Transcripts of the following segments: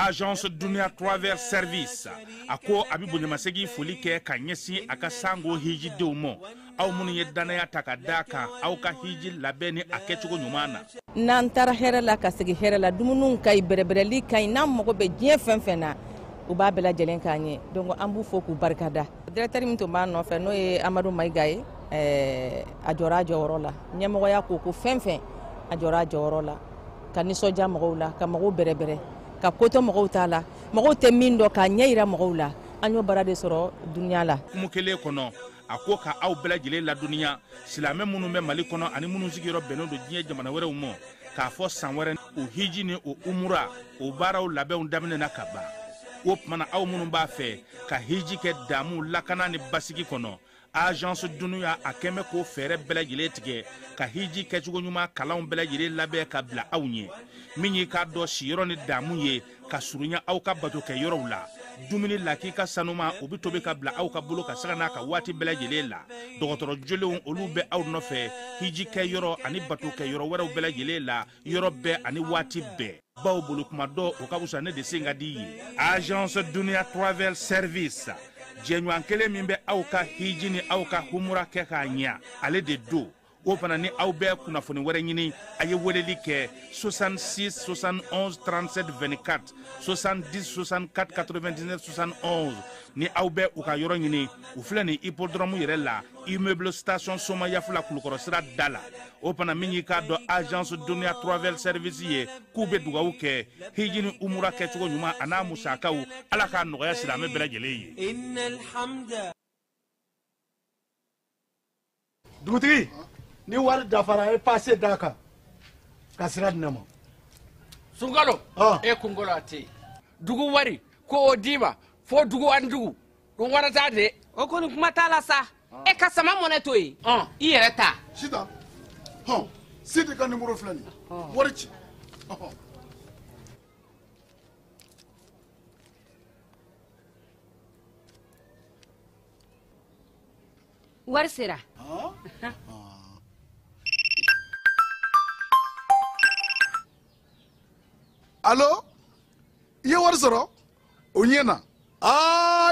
Agence Dunia Travel Service ako abibu nyamasegi folike ka nyesi aka sango hiji deumo aw munu ye danaya takadaka aw ka hiji labeni akechugo nyumana nan tara hera la ka sigi hera la dumunun kay berebereli kay nam mako be je fenfena u ba bela jelen kanye donc ambu foku barkada directeur mi to ba no fe no e Amadou Maïgaye ajora jorola nyamo ya ko fenfen ajora jorola kan soja mako ka mako berebere ka koto mako tala mako te mindo ka nyeira mako la anyo barade soro dunya la mukele kono ako ka aw bela jelen la dunya silame munu be Mali kono ani munu sigiro beno do diye jamana were mo ka fo sanwere o hiji ni o umura o baraw labe on damne na kaba o mana aw munu ba fe ka hiji ke damu lakana ni basigi kono Agence Dunia akeme ko fere bela jele tige ka hiji ke chugo nyuma kalaw bela jele labe ka bla awnye minyi ka do shiro ni damu ye ka surunya aw ka bato ke yoro la dumini laki ka sanuma obi tobe ka bla aw ka bulo ka sagana ka wati bela jele la dogotoro jolewon olu be aw no fe hiji ke yoro ani bato ke yoro wera bela jele la yoro be ani wati be baw bulu kuma do o ka busane de singa di Agence Dunia Travel Service Jenywan kele mimbe au ka hiji ni au ka humura ke ka nya ale de do o pana ni au be kuna foni were nyini aye weleli ke 66 71 37 24 70 64 99 71 ni au be u ka yoro nyini u fle ni hippodrome yere la immeuble station soma ya fula kulukoro sira dala o pana minyi ka do Agence Dunia Travel Service ye kube duga uke hiji ni umura ke chugo nyuma ana musaka u ala ka noya silame bela jele ye innal hamda Dugutigi ni wari dafara e passé daka kasira dinama sungalo e kungolo ati dugu wari ko odiba fo dugu andugu dum warata de o koni kuma tala sa e kasama moneto yi i yere ta sita sita ka numéro flani wari ci wari sera Allo ye wari sɔrɔ o ɲɛna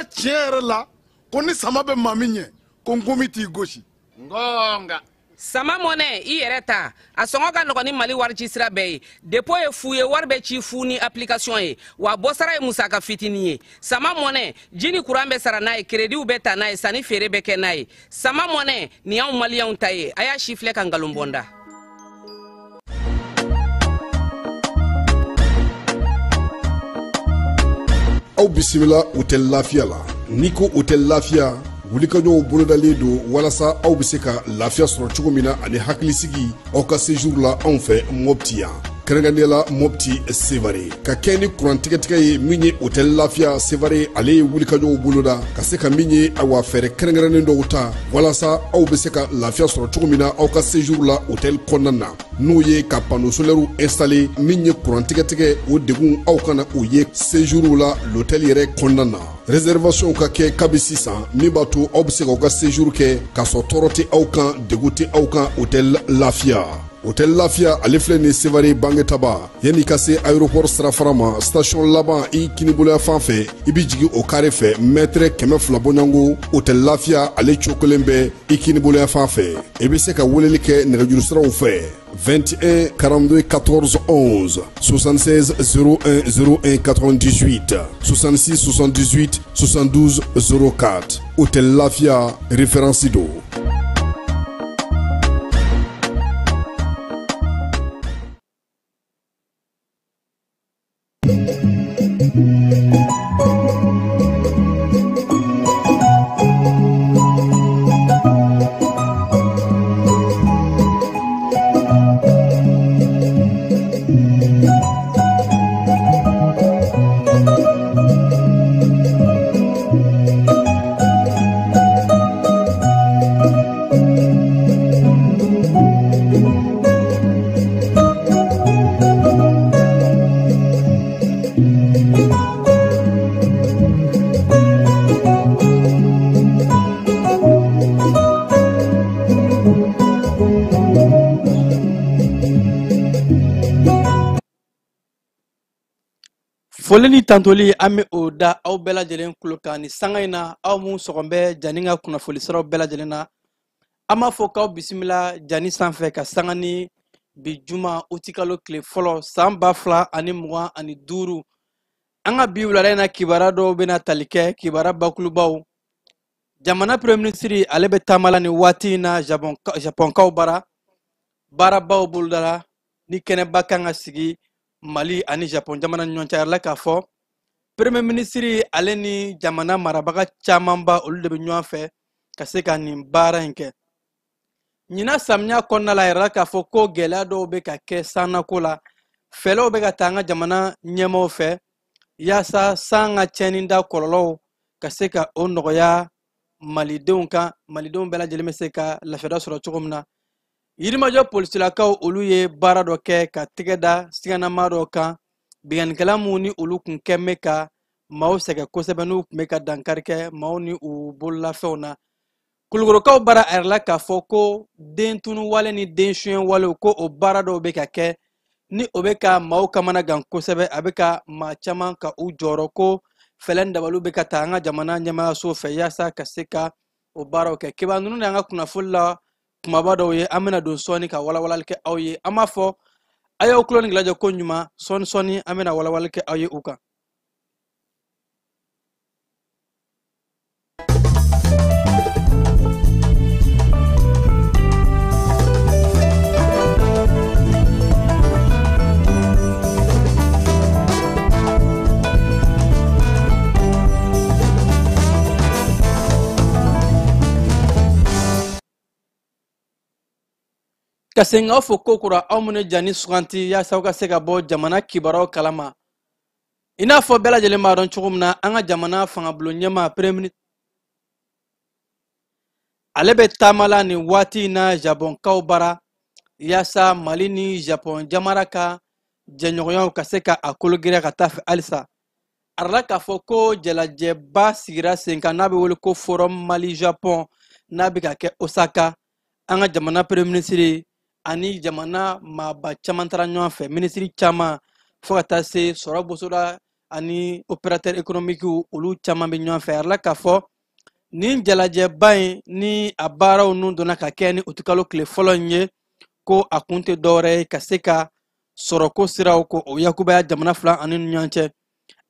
tiɲɛ yɛrɛ la ko ni sama bɛ maa min ɲɛ ko n komi t'i gosi ngonga sama mone i yere ta a sɔngɔ ka nɔgɔ ni Mali wari ci sira bɛɛ ye dépôt ye fu ye wari bɛ ci fu ni application ye wa bɔsara ye musaka fitini ye sama mone jini kuran bɛ sara n'a ye crédit bɛ ta n'a ye sani feere bɛ kɛ n'a ye sama mone ni anw maliyɛnw ta ye a y'a si filɛ ka ngalon bɔnda aw bisimila hôtel Lafiya la n'i ko hôtel Lafiya wulikajɔw bolodalen do walasa aw bɛ se ka lafiya sɔrɔ cogo min na ani hakilisigi aw ka séjour la anw fɛ Mopti yan kɛrɛnkɛrɛnnenya la Mopti Sevare ka kɛ ni kurantigɛtigɛ ye min ye hôtel Lafiya Sevare ale ye wulikajɔw boloda ka se ka min ye awa fɛɛrɛ kɛrɛnkɛrɛnnen dɔw ta walasa aw bɛ se ka lafiya sɔrɔ cogo min na aw ka séjour la hôtel kɔnɔna na n'o ye ka panneau solaire installé min ye kurantigɛtigɛ o degun aw kana o ye séjour la l'hôtel yɛrɛ kɔnɔna na réservation ka kɛ kabi sisan min b'a to aw bɛ se k'aw ka séjour kɛ k'a sɔrɔ tɔɔrɔ tɛ aw kan degun tɛ aw kan hôtel Lafiya hôtel Lafiya ale filɛ ni Sevare bangetaba yanni ka se aéroport sirafara ma station laban i kiniboloya fan fɛ i bi jigin o carré fɛ mètre 200 bɔɲango hôtel Lafiya ale cokolen bɛ i kiniboloya fan fɛ i bɛ se ka weleli kɛ nɛgɛjuru siraw fɛ 21 42 14 11 76 01 01 98 66 78 72 04 hôtel Lafiya référence do Foleni tantoli ame oda au bela jelen kuloka ni sangaina au mun sogombe janinga kuna folisaro bela jelena ama foka bisimila jani sanfɛ ka sangani bi juma utikalo kile fɔlɔ san 2025 anga bi wulada na kibara dɔ bena talikɛ kibara bakulubaw jamana premier ministre ale be tamala ni wati na japonkaw bara baw boludala ni kɛnɛba kan ka sigi Mali ani Japon jamana ɲɔgɔn la k'a fɔ premier ministre ale ni jamana marabaga camanba olu de be ɲɔgɔn fɛ ka se ka nin baara in kɛ ɲina samiya kɔnɔna la yɛrɛ k'a fɔ ko gɛlɛya dɔw be ka kɛ sannako la fɛlɛw be ka taa an ka jamana ɲɛmaw fɛ yaasa san ka cɛni da kɔlɔlɔw ka se ka o nɔgɔya malidenw kan malidenw bɛɛ lajɛlen be se ka lafiyada sɔrɔ cogo min na yirimajɔ polisilakaw olu ye baara dɔ kɛ ka tɛgɛ da siganama dɔ kan binganikɛla mun ni olu kun kɛn bɛ ka maaw sɛgɛ kosɛbɛ n'u kun bɛ ka dankari kɛ maaw ni u bololafɛnw na kulukorokaw baara a yɛrɛ la k'a fɔ ko den tunu wale ni den suɲɛ walew ko o baara dɔw bɛ ka kɛ ni o bɛ ka maaw kamana gan kosɛbɛ a bɛ ka maa caman ka u jɔyɔrɔ ko fɛlɛn dabaliw bɛ ka taa an ka jamana ɲɛmaayaso fɛ yaasa ka se ka o baaraw kɛ kibaru ninnu de an ka kunnafoni la kumaba dɔw ye an bɛna don sɔɔni ka walawalali kɛ aw ye an b'a fɔ a y'aw tulo ni lajɛ ko ɲuman sɔɔni an bɛna walawalali kɛ aw ye u kan ka se nga fo ko kura aw mun jani suganti yaasa ka se ka bɔ jamana kibaraw kalama i n'a fɔ bɛɛ lajɛlen b'a dɔn cogo min na an ka jamana fangabolo ɲɛma premier ministre ale bɛ taamala ni waati na Japonkaw bara yaasa Mali ni Japon jamana ka jɛɲɔgɔnyaw ka se ka a kologiriya ka taa fɛ halisa arala k'a fɔ ko jalajɛba sigira sen kan n'a bɛ wele ko forum Mali Japon n'a bɛ ka kɛ Osaka an ka jamana premier ministre ani jamana maaba caman taara ɲɔgɔn fɛ minisiri caman fo ka taa se sɔrɔ bosoda ani opérateur économique olu caman bɛ ɲɔgɔn fɛ a yɛrɛ k'a fɔ nin jalajɛba in ni a baaraw nun donna ka kɛ ni utikalo tile fɔlɔ in ye ko a kun tɛ dɔwɛrɛ ye ka se ka sɔrɔko siraw ko o yakubaya jamana fila ani ɲɔgɔn cɛ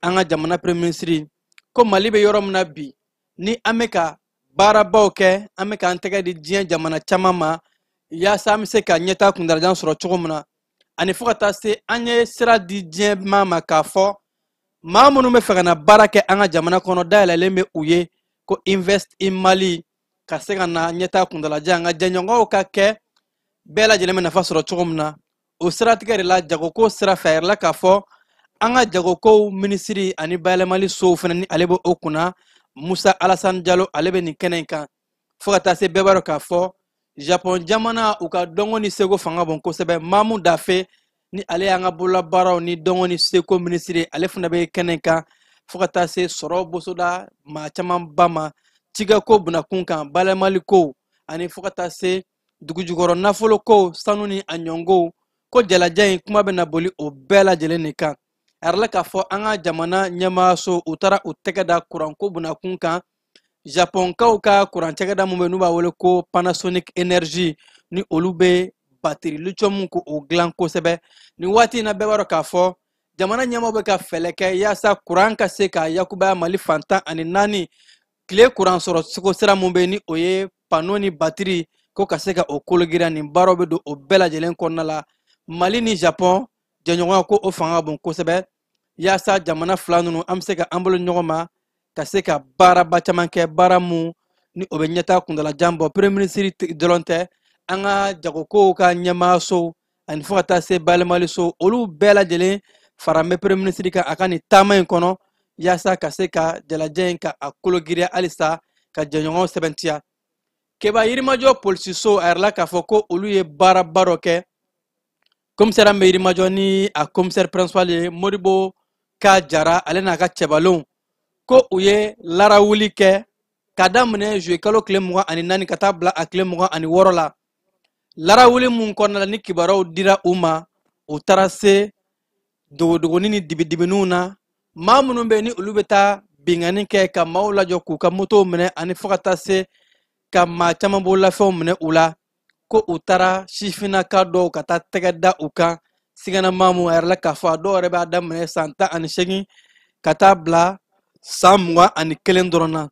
an ka jamana premier ministre ko Mali bɛ yɔrɔ min na bi ni an bɛ ka baarabaw kɛ an bɛ k'an tɛgɛ di diɲɛ jamana caman ma yaasa an bɛ se ka ɲɛtaa kundarajan sɔrɔ cogo min na ani fo ka taa se an ye sira di diɲɛ ma k'a fɔ maa minnu bɛ fɛ ka na baara kɛ an ka jamana kɔnɔ dayɛlɛlen bɛ u ye ko invest in Mali ka se ka na ɲɛtaa kundalajan nka jɛɲɔgɔnw ka kɛ bɛɛ lajɛlen bɛ nafa sɔrɔ cogo min na o siratigɛ de la jagoko sira fɛ a yɛrɛ la k'a fɔ an ka jagokow minisiri ani bayɛlɛmali sow fana ni ale bɛ o kunna Musa Alassane Diallo ale bɛ nin kɛnɛ in kan fo ka taa se bɛɛ b'a dɔn k'a fɔ Japon jamana u ka dɔngɔ ni seko fanga bon kosɛbɛ Mamu Dafe ni ale y'an ka bololabaaraw ni dɔngɔ ni seko minisiri ale fana bɛ kɛnɛ in kan fo ka taa se sɔrɔ bosoda maa caman ba ma cikɛko bunakun kan bayɛlɛmali ko ani fo ka taa se dugujukɔrɔ nafolo ko sanu ni a ɲɔngo ko jalajɛ in kuma bɛ na boli o bɛɛ lajɛlen de kan a yɛrɛ la k'a fɔ an ka jamana ɲɛmaayaso u taara u tɛgɛ da kuranko bunakun kan Japonkaw ka kuran cɛkɛda mun bɛ n'u b'a wele ko Panasonic Energy ni olu bɛ bateri lithium ko o dilan kosɛbɛ ni waati in na bɛɛ b'a dɔn k'a fɔ jamana ɲɛmaaw bɛ ka fɛlɛ kɛ yaasa kuran ka se ka yakubaya Mali fantan ani 4 tile kuran sɔrɔ siko sira mun bɛ ni o ye pano ni bateri ko ka se ka o kologiriya nin baaraw bɛ don o bɛɛ lajɛlen kɔnɔna la Mali ni Japon jɛɲɔgɔnya ko o fanga bon kosɛbɛ yaasa jamana fila ninnu an bɛ se ka an bolo ɲɔgɔn ma ka se ka baaraba caman kɛ baara mun ni o bɛ ɲɛtaa kundalajan bɔ premier ministre dɔrɔn tɛ an ka jagokow ka ɲɛmaayaso ani fo ka taa se bayɛlɛmali so olu bɛɛ lajɛlen fara n bɛ premier ministre kan a ka nin taama in kɔnɔ yaasa ka se ka jalajɛ in ka a kologiriya halisa ka jɛɲɔgɔnw sɛbɛntiya Keba Yirimajɔ polisiso a yɛrɛ la k'a fɔ ko olu ye baaraba dɔ kɛ commissaire an bɛ Yirimajɔ ni a commissaire principal ye Modibo Ka Jara ale n'a ka cɛbalenw ko u ye larawuli kɛ ka daminɛ juillet kalo tile 24 ka taa bila a tile 26 la larawuli mun kɔnɔna la ni kibaruyaw dira u ma u taara se dogodogoni ni dibidibiniw na maa minnu bɛ ni olu bɛ taa bingani kɛ ka maaw lajɔ k'u ka motow minɛ ani fo ka taa se ka maa caman bololafɛnw minɛ u la ko u taara sifinnaka dɔw ka taa tɛgɛ da u kan siganamaa mun a yɛrɛ la k'a fɔ a dɔw yɛrɛ b'a daminɛ san 18 ka taa bila san 21 dɔrɔn na.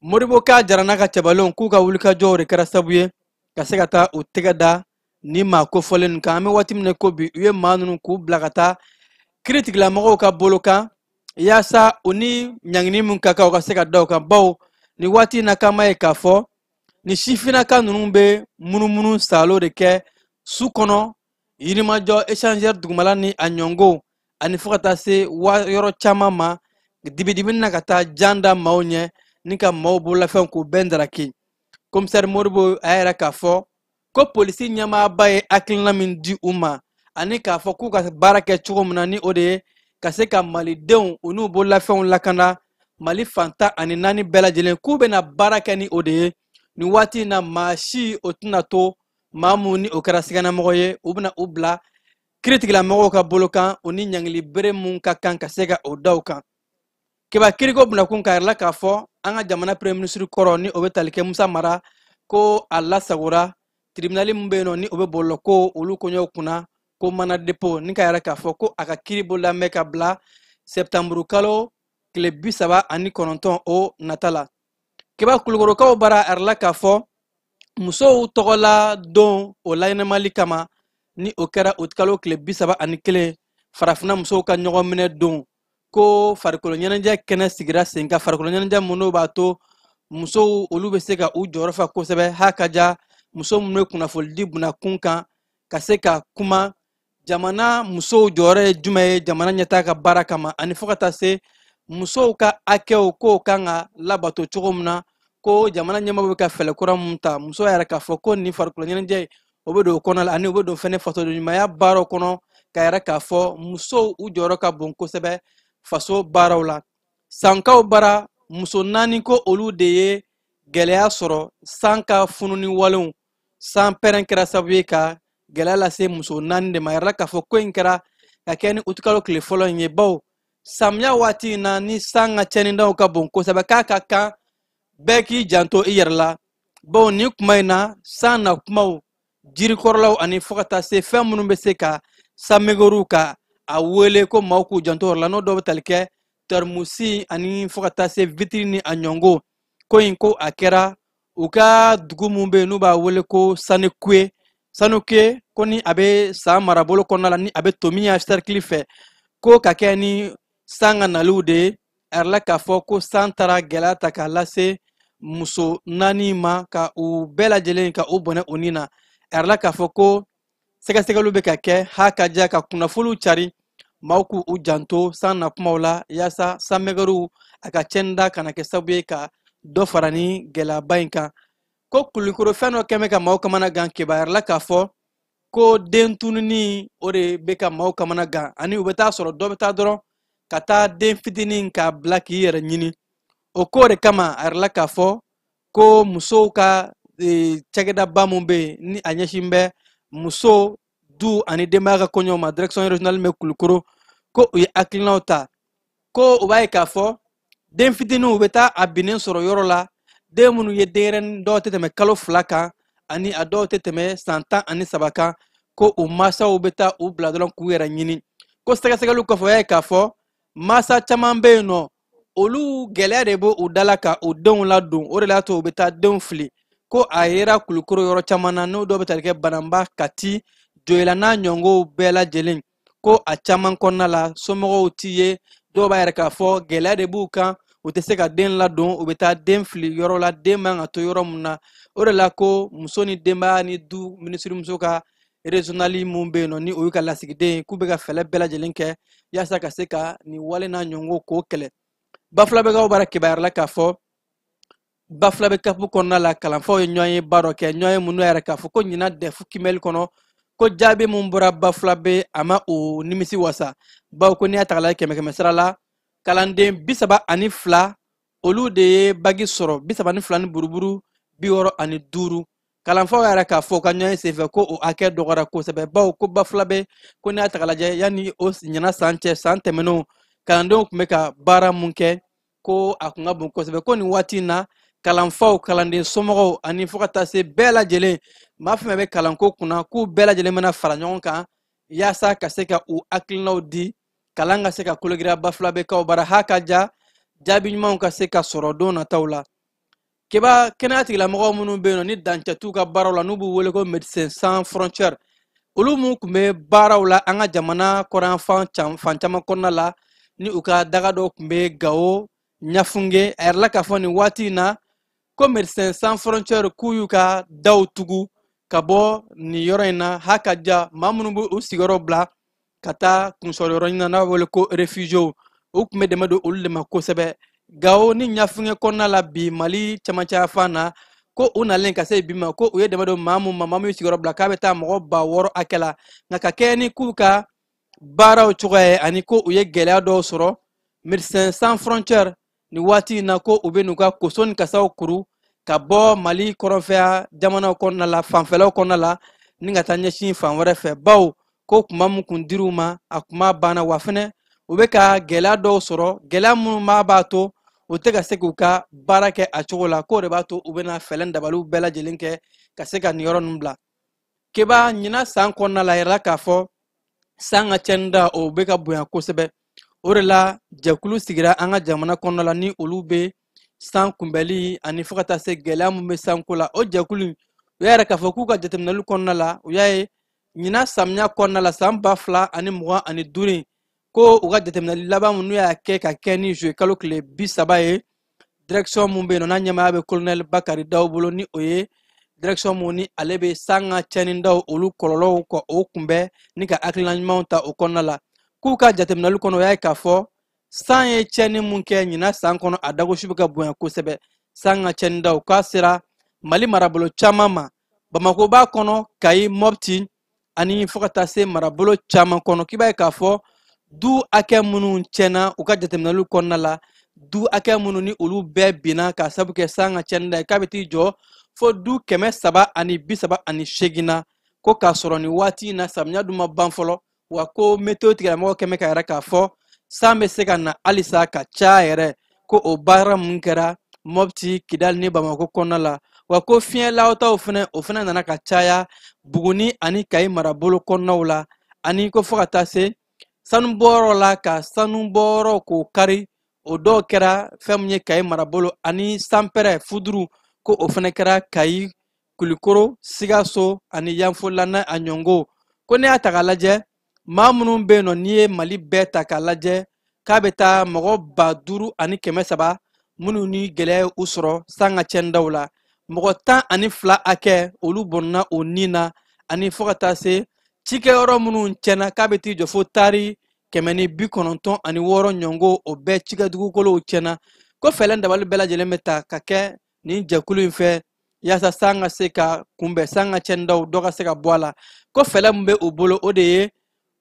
Modibo K'a Jara n'a ka cɛbalenw k'u ka wulikajɔw de kɛra sababu ye ka se ka taa u tɛgɛ da ni maa kofɔlen ninnu kan. An bɛ waati min na ko bi u ye maa ninnu k'u bila ka taa kiiri tigilamɔgɔw ka bolo kan yaasa u ni ɲangini min ka kan u ka se ka da u kan. Bawo ni waati in na k'an b'a ye k'a fɔ ni sifinnaka ninnu bɛ munumunu salo de kɛ su kɔnɔ yirimajɔ échangeur dugumala ni a ɲɔngo ani fo ka taa se yɔrɔ caman ma dibidibi na ka taa jan da maaw ɲɛ ni ka maaw bololafɛnw k'u bɛɛ ndaraki. Commissaire Modibo a yɛrɛ k'a fɔ ko polisi ɲɛmaaba ye hakilina min di u ma ani k'a fɔ k'u ka baara kɛ cogo min na ni o de ye ka se ka malidenw u n'u bololafɛnw lakana Mali fan 14 bɛɛ lajɛlen k'u bɛna baara kɛ ni o de ye. Ni waati in na maa si o tɛna to maa mun ni o kɛra siganamɔgɔ ye u bɛna u bila kiiri tigilamɔgɔw ka bolo kan u ni ɲangili bere mun ka kan ka se ka o da u kan. Keba kiriko bunakun ka yɛrɛ la k'a fɔ an ka jamana premier ministre kɔrɔ ni o bɛ tali kɛ Musa Mara ko a lasagora tribunali min bɛ yen nɔ ni o bɛ bɔlɔ ko olu kɔɲɔw kunna ko mana dépôt ni ka yɛrɛ k'a fɔ ko a ka kiiri boloda mɛ ka bila septembre kalo tile 39 o nata la. Keba Kulukorokaw bara yɛrɛ la k'a fɔ musow tɔgɔla don o laɲɛnamali kama ni o kɛra o kalo tile 31 farafina musow ka ɲɔgɔn minɛ don ko farikolo ɲɛnajɛ kɛnɛ sigira sen kan. Farikolo ɲɛnajɛ minnu b'a to musow olu bɛ se ka u jɔyɔrɔ fa kosɛbɛ. Ha ka ja muso minnu ye kunnafoni di bunakun kan ka se ka kuma jamana musow jɔyɔrɔ ye jumɛn ye jamana ɲɛtaga ka baara kama ani fo ka taa se musow ka hakɛw k'o kan ka labato cogo min na ko jamana ɲɛmɔgɔw bɛ ka fɛɛrɛ kura mun ta. Muso yɛrɛ k'a fɔ ko ni farikolo ɲɛnajɛ o bɛ don o kɔnɔ la ani o bɛ don fɛnɛ fasodenɲumanya baaraw kɔnɔ ka yɛrɛ k'a fɔ musow u jɔyɔrɔ ka bon kosɛbɛ faso baaraw la. Sankaw bara muso 4 ko olu de ye gɛlɛya sɔrɔ san ka fununi walenw san pɛrɛn kɛra sababu ye ka gɛlɛya lase muso 4 de ma. Yɛrɛ k'a fɔ ko in kɛra ka kɛ ni utikalo tile fɔlɔ in ye. Bawo samiya waati in na ni san ka cɛnidaw ka bon kosɛbɛ k'a ka kan bɛɛ k'i janto i yɛrɛ la. Bawo ni kuma in na san na kumaw jirikɔrɔlaw ani fo ka taa se fɛn minnu bɛ se ka sanmegoriw ka a wele ko maaw k'u janto yɔrɔ la n'o dɔw bɛ tali kɛ termusi ani fo ka taa se vitiri ni a ɲɔngo ko in ko a kɛra u ka dugu mun bɛ yen n'u b'a wele ko Sanekuye. Sanekuye ko ni a bɛ san marabolo kɔnɔna la ni a bɛ Tomiya cercle fɛ ko ka kɛ ni san ka naliw de ye. A yɛrɛ la k'a fɔ ko san taara gɛlɛya ta k'a lase muso 4 ma ka u bɛɛ lajɛlen ka u bɔnɛ o ni na. A yɛrɛ la k'a fɔ ko sɛgɛsɛgɛliw bɛ ka kɛ ha ka ja ka kunnafoniw cari maaw k'u u janto san na kumaw la yaasa sanmɛgɛriw a ka cɛnida kana kɛ sababu ye ka dɔ fara ni gɛlɛyaba in kan. Ko Kulukoro fɛn dɔ kɛmɛ ka maaw kamana gan Keba. A yɛrɛ la k'a fɔ ko den tununi o de bɛ ka maaw kamana gan ani u bɛ taa sɔrɔ dɔ bɛ taa dɔrɔn ka taa den fitinin k'a bila k'i yɛrɛ ɲini. O ko de kama a yɛrɛ la k'a fɔ ko musow ka cakɛdaba mun bɛ yen ni a ɲɛsin bɛ muso du ani denbaya ka kɔɲɔw ma direction régionale bɛ Kulukoro ko u ye hakilinaw ta ko u b'a ye k'a fɔ den fitininw bɛ taa a binnen sɔrɔ yɔrɔ la. Den minnu ye denyɛrɛnin dɔw tɛ tɛmɛ kalo 2 kan ani a dɔw tɛ tɛmɛ san 13 kan ko u mansaw bɛ taa u bila dɔrɔn k'u yɛrɛ ɲini. Ko sɛgɛsɛgɛliw kɔfɛ u y'a ye k'a fɔ mansa caman bɛ yen nɔ olu gɛlɛya de b'u dala ka u denw ladon o de la to u bɛ taa denw fili. Ko a yera Kulukoro yɔrɔ caman na n'o dɔw bɛ tali kɛ Bananba, Kati, Joyila n'a ɲɔngow bɛɛ lajɛlen ko a caman kɔnɔna la somɔgɔw t'i ye. Dɔw b'a yɛrɛ k'a fɔ gɛlɛya de b'u kan u tɛ se ka den ladon u bɛ taa den fili yɔrɔ la den man ka to yɔrɔ mun na. O de la ko muso ni denbaya ni du minisiri muso ka régionali mun bɛ yen nɔ ni o y'u ka lasigiden k'u bɛ ka fɛɛrɛ bɛɛ lajɛlen kɛ yaasa ka se ka nin wale n'a ɲɔngo k'o kɛlɛ. Bafulabɛkaw bara Keba yɛrɛ la k'a fɔ Bafulabe kapu kɔnɔna la kalanfaw ye ɲɔgɔn ye baara kɛ ɲɔgɔn ye minnu yɛrɛ k'a fɔ ko ɲina dɛfu kimɛli kɔnɔ ko jaabi mun bɔra Bafulabe a ma o nimisi wasa. Bawo ko n'i y'a ta k'a lajɛ 100 sara la kalanden 32 olu de ye bagi sɔrɔ 32 ni buruburu 65. Kalanfaw yɛrɛ k'a fɔ ka ɲɔgɔn ye senfɛ ko o hakɛ dɔgɔyara kosɛbɛ. Bawo ko Bafulabe ko n'i y'a ta k'a lajɛ yanni o ɲina san cɛ san tɛmɛnenw kalandenw kun bɛ ka baara mun kɛ ko a kun ka bon kosɛbɛ ko nin waati na kalanfaw kalanden somɔgɔw ani fo ka taa se bɛɛ lajɛlen maa fɛn bɛ kalanko kunna k'u bɛɛ lajɛlen bɛna fara ɲɔgɔn kan yaasa ka se ka u hakilinaw di kalan ka se ka kologira bafulabekaw bara ha ka ja jaabi ɲumanw ka se ka sɔrɔ don nataw la keba kɛnɛya tigilamɔgɔw minnu bɛ yen nɔ ni dancɛ t'u ka baaraw la n'u b'u wele ko Médecins Sans Frontières olu mun kun bɛ baaraw la an ka jamana kɔrɔnyan fan caman kɔnɔna la ni u ka daga dɔw kun bɛ Gao Ɲafunge a yɛrɛ la k'a fɔ nin waati in na ko Médecins Sans Frontières k'u y'u ka daw tugu ka bɔ nin yɔrɔ in na ha ka ja maa minnu b'u sigiyɔrɔ bila ka taa kunsɔrɔ yɔrɔ ɲini na n'a bɛ wele ko réfugiés u kun bɛ dɛmɛ don olu de ma kosɛbɛ Gao ni Ɲafunge kɔnɔna la bi Mali cɛmancɛ fan na ko u nalen ka se bi ma ko u ye dɛmɛ don maa min y'u sigiyɔrɔ bila k'a bɛ taa mɔgɔ 6,000 hakɛ la nka ka kɛ ni k'u ka baaraw cogoya ye ani ko u ye gɛlɛya dɔw sɔrɔ Médecins Sans Frontières ni waati in na ko u bɛ n'u ka koso ni kasaw kuru ka bɔ Mali kɔrɔnfɛya jamanaw kɔnɔna la fanfɛlaw kɔnɔna la ni ka taa ɲɛsin fan wɛrɛ fɛ bawo ko kuma min kun dir'u ma a kuma banna wa fɛnɛ u bɛ ka gɛlɛya dɔw sɔrɔ gɛlɛya minnu b'a to u tɛ ka se k'u ka baara kɛ a cogo la k'o de b'a to u bɛna fɛlɛn dabaliw bɛɛ lajɛlen kɛ ka se ka nin yɔrɔ ninnu bila keba ɲina san kɔnɔna la yɛrɛ k'a fɔ san ka cɛnni da o bɛ ka bonya kosɛbɛ o de la jɛkulu sigira an ka jamana kɔnɔna la ni olu bɛ san kunbɛli ani fo ka taa se gɛlɛya min bɛ sanko la o jɛkulu u y'a yɛrɛ k'a fɔ k'u ka jateminɛli kɔnɔna la u y'a ye ɲina samiya kɔnɔna la san 2025 ko u ka jateminɛli laban minnu y'a kɛ ka kɛ ni juillet kalo tile 30 ye direction mun bɛ yen nɔ n'a ɲɛmaaya bɛ colonel Bakari Daw bolo ni o ye direction mun ni ale bɛ san ka cɛnni daw olu kɔlɔlɔw ka o kunbɛn ni ka hakilina ɲumanw ta o kɔnɔna la k'u ka jateminɛli kɔnɔ o y'a ye k'a fɔ san ye cɛnni mun kɛ ɲina san kɔnɔ a dagosi bɛ ka bonya kosɛbɛ san ka cɛnni daw k'a sera Mali marabolo caman ma Bamako b'a kɔnɔ Kayi Mopti ani fo ka taa se marabolo caman kɔnɔ k'i b'a ye k'a fɔ du hakɛ minnu tiɲɛna u ka jateminɛliw kɔnɔna la du hakɛ minnu ni olu bɛɛ binna ka sabu kɛ san ka cɛnni da ye k'a bɛ t'i jɔ fo du 338 na ko k'a sɔrɔ nin waati in na samiya dun ma ban fɔlɔ wa ko météo tigilamɔgɔ kɛmɛ ka yɛrɛ k'a fɔ san bɛ se ka na halisa ka caya yɛrɛ ko o baara mun kɛra Mopti Kidali ni Bamako kɔnɔna la wa ko fiɲɛ lawtaw fɛnɛ o fɛnɛ nana ka caya Buguni ani Kayi marabolo kɔnɔnaw la ani ko fo ka taa se sanubɔyɔrɔ la ka sanubɔyɔrɔ k'o kari o dɔw kɛra fɛn min ye Kayi marabolo ani Sanpɛrɛ Fuduru ko o fɛnɛ kɛra Kayi Kulikoro Sigaso ani Yanfolana a ɲɔngo ko ne y'a ta k'a lajɛ maa minnu bɛ yen nɔ n'i ye Mali bɛɛ ta k'a lajɛ k'a bɛ taa mɔgɔ 5,300 minnu ni gɛlɛya ye u sɔrɔ san ka cɛnni daw la mɔgɔ 12 hakɛ olu bɔnna o nin na ani fo ka taa se cikɛyɔrɔ minnu tiɲɛna k'a bɛ t'i jɔ fo tari 196 ɲɔngo o bɛɛ cikɛ dugukolow tiɲɛna ko fɛlɛn dabali bɛɛ lajɛlen bɛ ta ka kɛ nin jɛkulu in fɛ yaasa san ka se ka kunbɛn san ka cɛnni daw dɔ ka se ka bɔ a la ko fɛlɛ min bɛ u bolo o de ye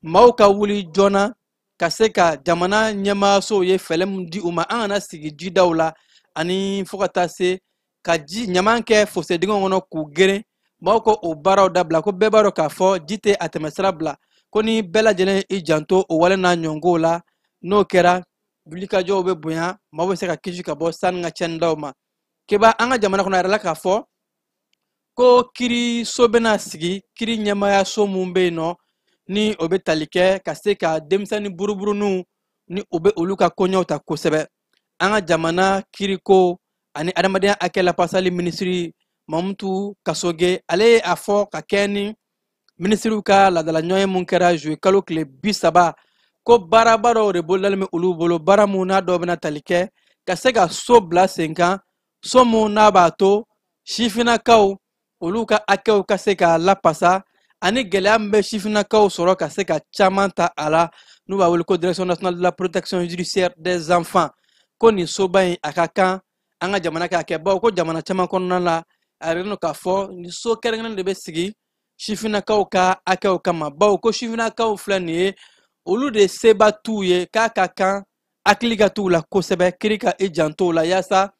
maaw ka wuli joona ka se ka jamana ɲɛmaayasow ye fɛlɛ min di u ma an kana sigi jidaw la ani fo ka taa se ka ɲaman kɛ fossé dingɛw kɔnɔ k'u geren maaw ko o baaraw dabila ko bɛɛ b'a dɔn k'a fɔ ji tɛ a tɛmɛsira bila ko ni bɛɛ lajɛlen i janto o wale n'a ɲɔngow la n'o kɛra wulikajɔw bɛ bonya maaw bɛ se ka kisi ka bɔ sanni ka cɛnni daw ma keba an ka jamana kɔnɔ a yɛrɛ la k'a fɔ ko kiri so bɛna sigi kiri ɲɛmaayaso mun bɛ yen nɔ ni o bɛ tali kɛ ka se ka denmisɛnnin buruburuniw ni o bɛ olu ka koɲɛw ta kosɛbɛ an ka jamana kiriko ani adamadenya hakɛ lapasali minisiri Mamutu Kasoge ale ye a fɔ ka kɛ ni minisiriw ka laadala ɲɔgɔn ye mun kɛra juillet kalo tile 30 ko baaraba dɔw de bolodalen bɛ olu bolo baara mun n'a dɔw bɛna tali kɛ ka se ka so bila sen kan so mun n'a b'a to sifinnakaw olu ka hakɛw ka se ka lapasa ani gɛlɛya min bɛ sifinnakaw sɔrɔ ka se ka caman ta a la n'u b'a wele ko direction nationale de la protection judiciaire des enfants ko nin soba in a ka kan an ka jamana k'a kɛ bawo ko jamana caman kɔnɔna la a yɛrɛ k'a fɔ ni so kɛrɛnkɛrɛnnen de bɛ sigi sifinnakaw ka hakɛw kama bawo ko sifinnakaw filɛ nin ye olu de seba t'u ye k'a ka kan hakili ka t'u la kosɛbɛ kiri ka i janto la yaasa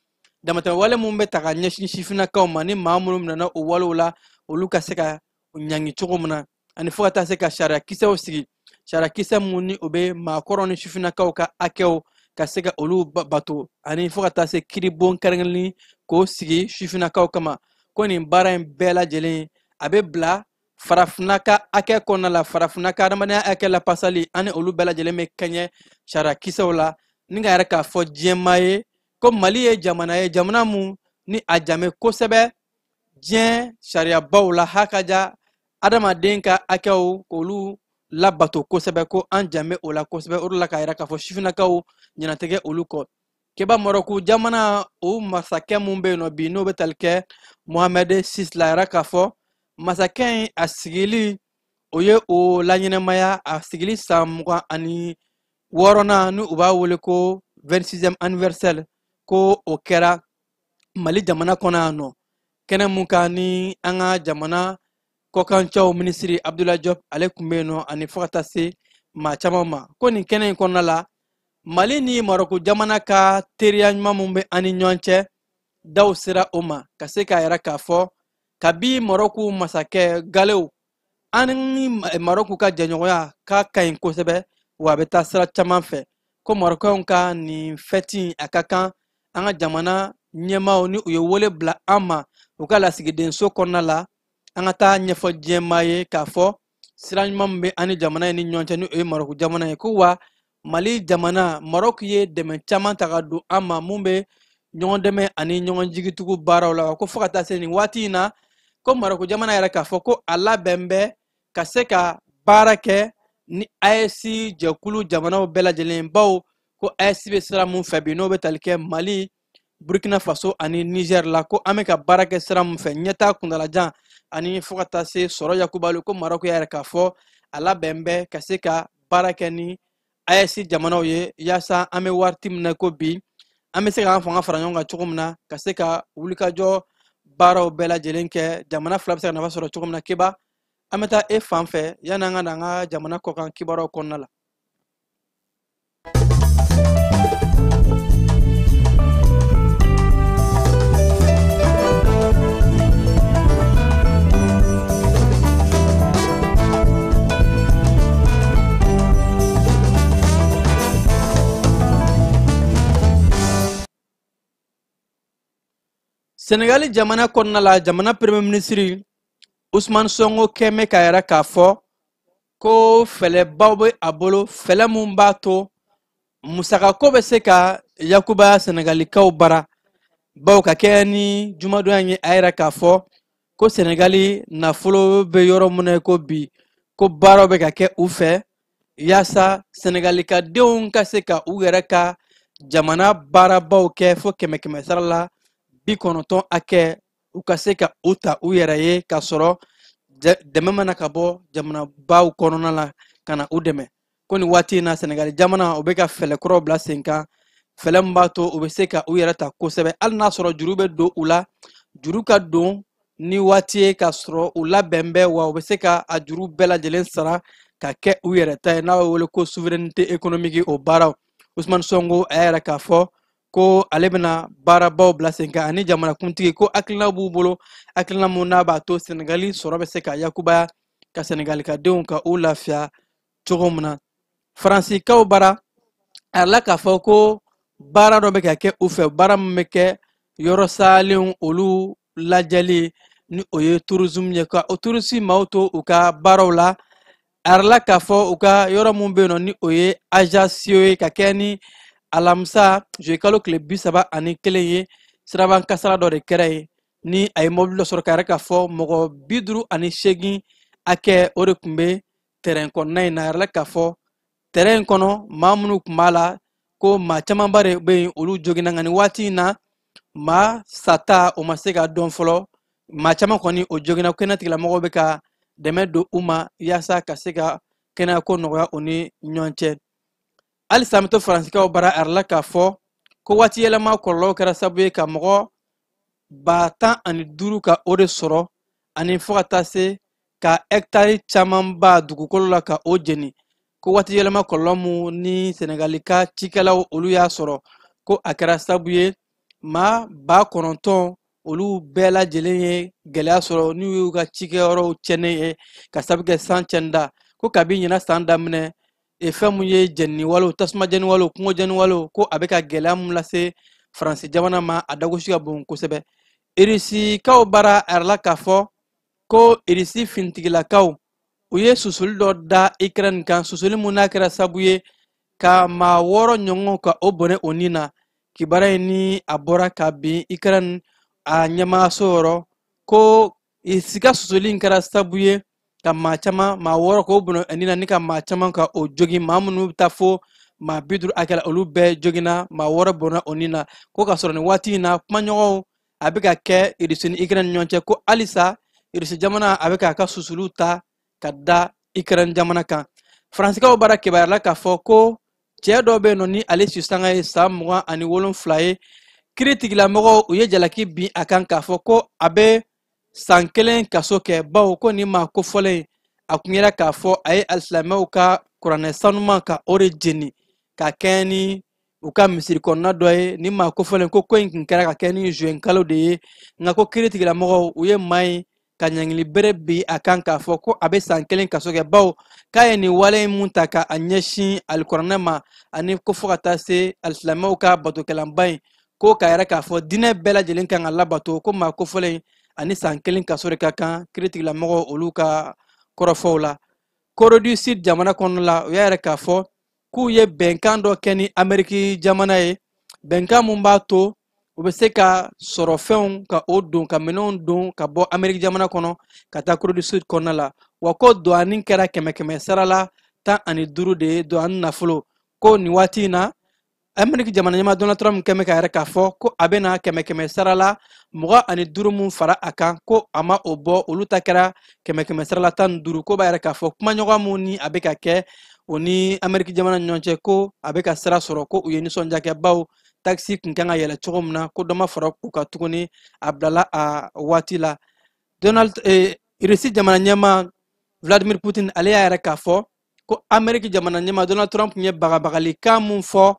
damatɛmɛ wale mun bɛ ta ka ɲɛsin sifinnakaw ma ni maa minnu nana o walew la olu ka se ka ɲangi cogo min na ani fo ka taa se ka sariya kisɛw sigi sarakisɛ mun ni o bɛ maakɔrɔ ni sifinnakaw ka hakɛw ka se ka olu bato ani fo ka taa se kiribon kɛrɛnkɛrɛnni k'o sigi sifinnakaw kama ko nin baara in bɛɛ lajɛlen a bɛ bila farafinna ka hakɛ kɔnɔna la farafinna ka adamadenya hakɛ la pasali ani olu bɛɛ lajɛlen bɛ kɛɲɛ sarakisɛw la ni ka yɛrɛ k'a fɔ diɲɛmaa ye ko mali ye jamana mun ni a jame kosɛbɛ diɲɛ sariyabaw la hakaja adamaden ka hakɛw k'olu labato kosɛbɛ ko an jame o la kosɛbɛ o de la k'a yɛrɛ k'a fɔ sifinnakaw ɲɛnatigɛ olu kɔ keba Marɔku jamana o masakɛ mun bɛ yen nɔ bi n'o bɛ tali kɛ Mohamed VI la yɛrɛ k'a fɔ masakɛ in a sigili o ye o laɲɛnɛmaya a sigili san 26nan ni u b'a wele ko 26e anniversaire ko o kɛra Mali jamana kɔnɔ yan nɔ kɛnɛ mun kan ni an ka jamana kɔkancɛw minisiri Abdoulaye Diop ale tun bɛ yen nɔ ani fo ka taa se maa caman ma ko nin kɛnɛ in kɔnɔna la Mali ni Marɔku jamana ka teriya ɲuman mun bɛ an ni ɲɔgɔn cɛ daw sera o ma ka se k'a yɛrɛ k'a fɔ kabi Marɔku masakɛ Galew an ni Marɔku ka jɛɲɔgɔnya k'a ka ɲi kosɛbɛ wa a bɛ taa sira caman fɛ ko Marɔkɛnw ka nin fɛti a ka kan an ka jamana ɲɛmaaw ni u ye wele bila an ma u ka lasigidenso kɔnɔna la an ka taa ɲɛfɔ diɲɛmaa ye k'a fɔ sira ɲuman min bɛ an ni jamana in ni ɲɔgɔn cɛ ni o ye Marɔku jamana ye ko wa Mali jamana Marɔku ye dɛmɛ caman ta ka don an ma mun bɛ ɲɔgɔn dɛmɛ ani ɲɔgɔn jigitugu baaraw la ko fo ka taa se nin waati in na ko Marɔku jamana yɛrɛ k'a fɔ ko a labɛn bɛ ka se ka baara kɛ ni AES jɛkulu jamanaw bɛɛ lajɛlen baw ko AES bɛ sira mun fɛ bi n'o bɛ tali kɛ Mali Burkina Faso ani Niger la ko an bɛ ka baara kɛ sira mun fɛ ɲɛtaa kuntalajan ani fo ka taa se sɔrɔ yakubali ko Marɔku yɛrɛ k'a fɔ a labɛn bɛ ka se ka baara kɛ ni AES jamanaw ye yaasa an bɛ waati min na ko bi an bɛ se k'an fanga fara ɲɔgɔn kan cogo min na ka se ka wulikajɔ baaraw bɛɛ lajɛlen kɛ jamana fila bɛ se ka nafa sɔrɔ cogo min na keba an bɛ taa e fan fɛ yanni an ka na an ka jamana kɔkan kibaruyaw kɔnɔna la. Senegali jamana kɔnɔna la jamana premier ministre Ousmane Sonko kɛmɛ ka yɛrɛ k'a fɔ ko fɛlɛbaw bɛ a bolo fɛlɛ mun b'a to musakako bɛ se ka yakubaya Senegalikaw bara baw ka kɛ ni jumadonya ye a yɛrɛ k'a fɔ ko Senegali nafolo bɛ yɔrɔ mun na ko bi ko baaraw bɛ ka kɛ u fɛ yaasa Senegalikadenw ka se ka u yɛrɛ ka jamana baarabaw kɛ fo 100 sara la 90 hakɛ u ka se ka u ta u yɛrɛ ye ka sɔrɔ dɛmɛ mana ka bɔ jamanabaw kɔnɔna la ka na u dɛmɛ ko nin waati in na Senegali jamana u bɛ ka fɛlɛkɔrɔw bila sen kan fɛlɛ min b'a to u bɛ se ka u yɛrɛ ta kosɛbɛ hali n'a sɔrɔ juru bɛ don u la juru ka don ni waati ye ka sɔrɔ u labɛn bɛ wa u bɛ se ka a juru bɛɛ lajɛlen sara ka kɛ u yɛrɛ ta ye n'a bɛ wele ko souveraineté économique o baaraw Ousmane Sonko a yɛrɛ k'a fɔ ko ale bɛna baarabaw bila sen kan ani jamanakuntigi ko hakilina b'u bolo hakilina mun n'a b'a to Senegali sɔrɔ bɛ se ka yakubaya ka Senegalikadenw ka u lafiya cogo min na Faransikaw bara a la k'a fɔ ko baara dɔ bɛ ka kɛ u fɛ baara min bɛ kɛ yɔrɔ salenw olu lajɛli ni o ye tourisme ye ka o tourisme maaw to u ka baaraw la a la k'a fɔ u ka yɔrɔ mun bɛ yen nɔ ni o ye Ajaccio ye ka kɛ ni alamisa juillet kalo tile 31 ye siraban kasara dɔ de kɛra ye ni a ye mobili dɔ sɔrɔ ka yɛrɛ k'a fɔ mɔgɔ 58 hakɛ o de tun bɛ terrain kɔnɔna in na a yɛrɛ la k'a fɔ terrain in kɔnɔ maa minnu tun b'a la ko maa camanba de bɛ yen olu joginna nka nin waati in na maa sata o ma se ka dɔn fɔlɔ maa caman kɔni o joginna kɛnɛ tigilamɔgɔw bɛ ka dɛmɛ don u ma yaasa ka se ka kɛnɛyako nɔgɔya u ni ɲɔgɔn cɛ halisa an bɛ to Faransikaw bara a la k'a fɔ ko waati yɛlɛma kɔlɔlɔw kɛra sababu ye ka mɔgɔ 15 ka o de sɔrɔ ani fo ka taa se ka hectare camanba dugukolo la ka o jeni ko waati yɛlɛma kɔlɔlɔ mun ni Senegalika cikɛlaw olu y'a sɔrɔ ko a kɛra sababu ye maa 90 olu bɛɛ lajɛlen ye gɛlɛya sɔrɔ n'u y'u ka cikɛyɔrɔw cɛnni ye ka sababu kɛ san cɛnda ko kabi ɲina san daminɛ fɛn mun ye jɛnni walo tasuma jɛnni walo kungo jɛnni walo ko a bɛ ka gɛlɛya mun lase faransi jamana ma a dagosi ka bon kosɛbɛ irisikaw bara arala k'a fɔ ko irisi fintigilakaw u ye susuli dɔ da Ukraine kan susuli mun n'a kɛra sabu ye ka maa 6 ɲɔgɔn ka o bɔnɛ o nin na kibara in ni a bɔra ka bin Ukraine a ɲɛmaaso yɔrɔ ko sika susuli in kɛra sabu ye ka maa caman maa 6 k'o bɔnɛ o nin na ni ka maa caman ka o jogi maa minnu bɛ taa fo maa 50 akɛla olu bɛɛ jogina maa 6 bɔnɛ o nin na ko ka sɔrɔ nin waati in na kumaɲɔgɔnw a bɛ ka kɛ irisi ni Ukraine ni ɲɔgɔn cɛ ko halisa irisi jamana a bɛ k'a ka susuliw ta ka da Ukraine jamana kan faransikaw bara kibaruya la k'a fɔ ko cɛ dɔ bɛ yen nɔ ni ale sisanga ye san 27 ye kiiri tigilamɔgɔw u ye jalaki bin a kan k'a fɔ ko a bɛ san 1 kaso kɛ bawo ko nin maa kofɔlen a kun yera k'a fɔ a ye alisilamɛw ka kuranɛ sanuman ka o de jeni ka kɛ ni u ka misiri kɔnɔna dɔ ye nin maa kofɔlen ko in kun kɛra ka kɛ ni juin kalo de ye nka ko kiiri tigilamɔgɔw u ye maa in ka ɲangili bere bi a kan k'a fɔ ko a bɛ san 1 kaso kɛ bawo k'a ye nin wale mun ta ka a ɲɛsin alikuranɛ ma ani ko fɔ ka taa se alisilamɛw ka batokɛlanba in ko k'a yɛrɛ k'a fɔ diinɛ bɛɛ lajɛlen kan ka labato ko maa kofɔlen ani san 1 kaso de ka kan kiiri tigilamɔgɔw olu ka kɔrɔfɔw la Corée du Sud jamana kɔnɔ la u y'a yɛrɛ k'a fɔ k'u ye bɛnkan dɔ kɛ ni Amérique jamana ye bɛnkan mun b'a to u bɛ se ka sɔrɔ fɛnw ka o don ka minɛnw don ka bɔ Amérique jamana kɔnɔ ka taa Corée du Sud kɔnɔna la wa ko douane kɛra 100 sara la 15 de ye douane nafolo ko nin waati in na Amérique jamana ɲɛmaa Donald Trump kɛmɛ ka yɛrɛ k'a fɔ ko a bɛ na 100 sara la 25 mun fara a kan ko a ma o bɔ olu ta kɛra 100 sara la 15 ko b'a yɛrɛ k'a fɔ kumaɲɔgɔn mun ni a bɛ ka kɛ o ni Amérique jamana ni ɲɔgɔn cɛ ko a bɛ ka sira sɔrɔ ko u ye nisɔndiya kɛ bawo taxi kun kan ka yɛlɛ cogo min na ko dɔ ma fara u ka tuguni a bilala a waati la Russie jamana ɲɛmaa Vladimir Putin ale y'a yɛrɛ k'a fɔ ko Amérique jamana ɲɛmaa Donald Trump ye bagabagalikan mun fɔ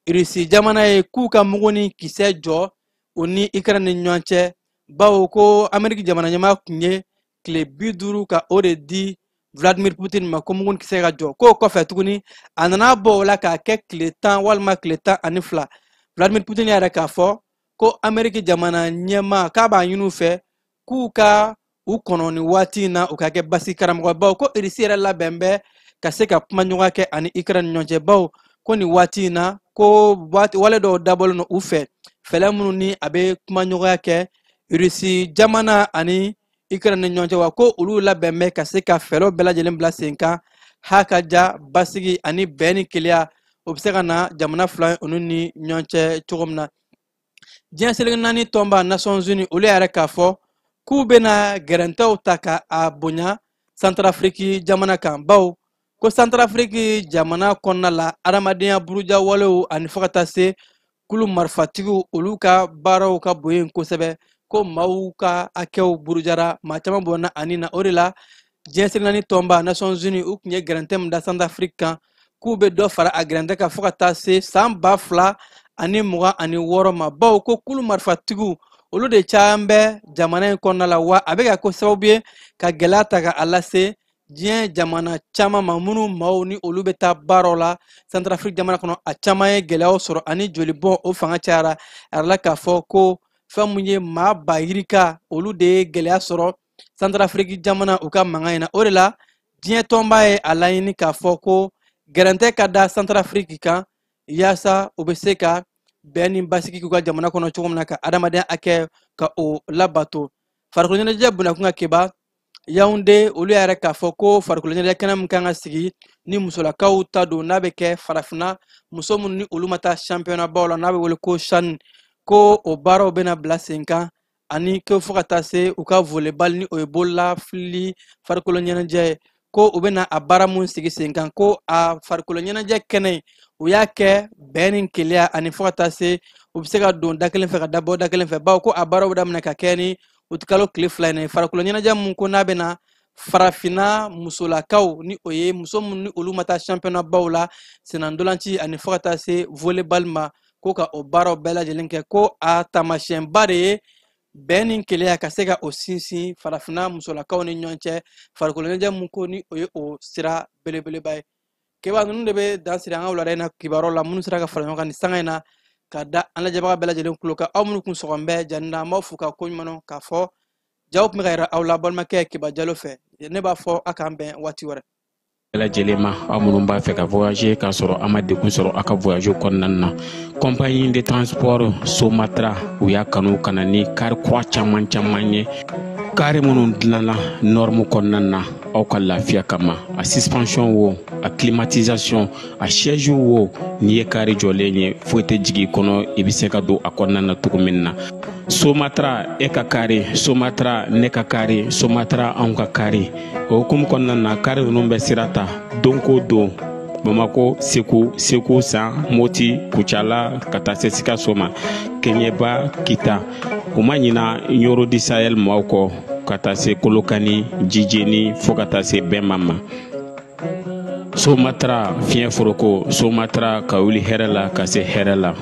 Russie jamana ye k'u ka mugu ni kisɛ jɔ o ni Ukraine ni ɲɔgɔn cɛ bawo ko Amérique jamana ɲɛmaa kun ye tile 50 ka o de di Vladimir Putin ma ko mugu ni kisɛ ka jɔ k'o kɔfɛ tuguni a nana bɔ o la k'a kɛ tile 10 walima tile 12 Vladimir Putin y'a yɛrɛ k'a fɔ ko Amérique jamana ɲɛmaa k'a b'a ɲini u fɛ k'u ka u kɔnɔ ni waati in na u ka kɛ basi karamɔgɔ bawo ko Russie yɛrɛ labɛn bɛ ka se ka kumaɲɔgɔnya kɛ ani Ukraine ni ɲɔgɔn cɛ bawo ko nin waati in na ko wale dɔw dabɔlen don u fɛ fɛlɛ minnu ni a bɛ kumaɲɔgɔnya kɛ Russie jamana ani Ukraine ni ɲɔgɔn cɛ wa ko olu labɛn bɛ ka se ka fɛɛrɛw bɛɛ lajɛlen bila sen kan hakaja basigi ani bɛn ni keleya o bɛ se ka na jamana fila olu ni ɲɔgɔn cɛ cogo min na diɲɛ seleke naani tɔnba Nations Unies olu yɛrɛ k'a fɔ k'u bɛna gɛrɛntɛw ta ka a bonya Centrafrique jamana kan bawo ko Centrafrique jamana kɔnɔna la adamadenya buruja walew ani fɔ ka taa se kulu marifatigiw olu ka baaraw ka bon yen kosɛbɛ ko maaw ka hakɛw burujara maa caman bɔnna ani na o de la diɲɛ seleke naani tɔnba Nations Unies u tun ye gɛrɛntɛ min da Centrafrique kan k'u bɛ dɔ fara a gɛrɛntɛ kan fɔ ka taa se san 2026 ma bawo ko kulu marifatigiw olu de caman bɛ jamana in kɔnɔna la wa a bɛ ka ko sababu ye ka gɛlɛya ta ka a lase diɲɛ jamana caman ma minnu maaw ni olu bɛ taa baaraw la Centrafrique jamana kɔnɔ a caman ye gɛlɛyaw sɔrɔ ani jolibɔn o fanga cayara a yɛrɛ la k'a fɔ ko fɛn mun ye maa ba yirika olu de ye gɛlɛya sɔrɔ Centrafrique jamana u ka mankan in na o de la diɲɛ tɔnba ye a laɲini k'a fɔ ko gɛrɛntɛ ka da Centrafrique kan yaasa u bɛ se ka bɛn ni basigi k'u ka jamana kɔnɔ cogo min na ka adamadenya hakɛ ka o labato farikolo ɲɛnajɛ bonnakun ka kɛba Yaoundé olu yɛrɛ k'a fɔ ko farikolo ɲɛnajɛ kɛnɛ min kan ka sigi ni musolakaw ta don n'a bɛ kɛ farafinna muso minnu ni olu ma taa championnat baw la n'a bɛ wele ko CHAN ko o baaraw bɛna bila sen kan ani ko fɔ ka taa se u ka volleyball ni o ye bololafili farikolo ɲɛnajɛ ye ko u bɛna a baara mun sigi sen kan ko a farikolo ɲɛnajɛ kɛnɛ u y'a kɛ bɛn ni keleya ani fɔ ka taa se u bɛ se ka don da kelen fɛ ka dabɔ da kelen fɛ bawo ko a baaraw bɛ daminɛ ka kɛ ni u ti kalo tile 2 in ye farikolo ɲɛnajɛ mun ko n'a bɛna farafinna musolakaw ni o ye muso minnu ni olu ma taa championnat baw la senandolanci ani fɔ ka taa se volleyball ma ko ka o baaraw bɛɛ lajɛlen kɛ ko a taamasiyɛnba de ye bɛn ni keleya ka se ka o sinsin farafinna musolakaw ni ɲɔgɔn cɛ farikolo ɲɛnajɛ mun ko ni o ye o sira belebeleba ye kibaru ninnu de bɛ dan siri an ka wulada in na kibaru la minnu sera ka fara ɲɔgɔn kan nin sanga in na ka da an lajɛbaga bɛɛ lajɛlen tulo kan aw minnu kun sɔgɔn bɛ janina an b'aw fo ka ko ɲuman k'a fɔ jaw tun bɛ ka yira aw la balimakɛ Kiba Jalo fɛ ne b'a fɔ a k'an bɛn waati wɛrɛ. lajɛlen ma aw minnu b'a fɛ ka voyager k'a sɔrɔ a ma degun sɔrɔ a ka voyage kɔnɔna na compagnie de transport Somatra u y'a kanu ka na ni kari kura caman ye kari minnu dilanna norme kɔnɔna na aw ka lafiya kama a suspension wo a climatisation a siège wo n'i ye kari jɔlen ye foyi tɛ jigin kɔnɔ i bɛ se ka don a kɔnɔna na cogo min na Somatra e ka kari Somatra ne ka kari Somatra anw ka kari o hukumu kɔnɔna na kari ninnu bɛ sira ta don ko don Bamako Segu San Moti Kucala ka taa se Sikaso ma Keɲeba Kita o ma ɲina Yoro di Sahel maaw kɔ ka taa se Kolokani Jijeni fo ka taa se Bɛnma ma Somatra fiɲɛ foroko Somatra ka wuli hɛrɛ la ka se hɛrɛ la